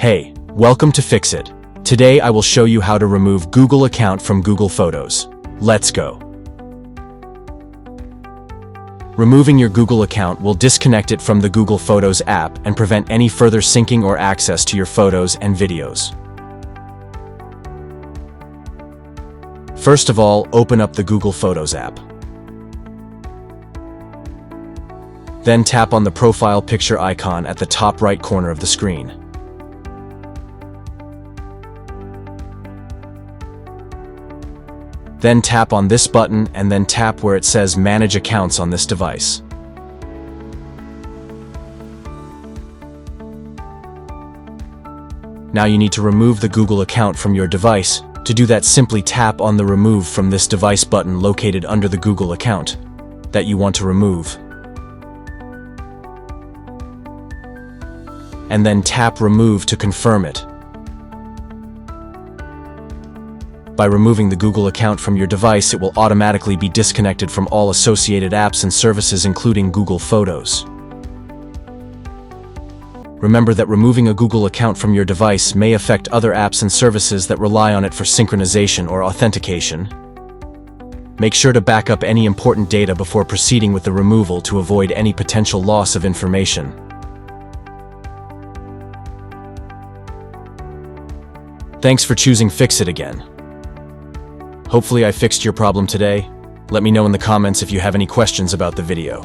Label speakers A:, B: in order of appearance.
A: Hey, welcome to Fix-It. Today I will show you how to remove Google account from Google Photos. Let's go. Removing your Google account will disconnect it from the Google Photos app and prevent any further syncing or access to your photos and videos. First of all, open up the Google Photos app. Then tap on the profile picture icon at the top right corner of the screen. Then tap on this button and then tap where it says Manage Accounts on this device. Now you need to remove the Google account from your device. To do that, simply tap on the Remove from this device button located under the Google account that you want to remove. And then tap Remove to confirm it. By removing the Google account from your device, it will automatically be disconnected from all associated apps and services, including Google Photos. Remember that removing a Google account from your device may affect other apps and services that rely on it for synchronization or authentication. Make sure to back up any important data before proceeding with the removal to avoid any potential loss of information. Thanks for choosing Fix-It again. Hopefully I fixed your problem today. Let me know in the comments if you have any questions about the video.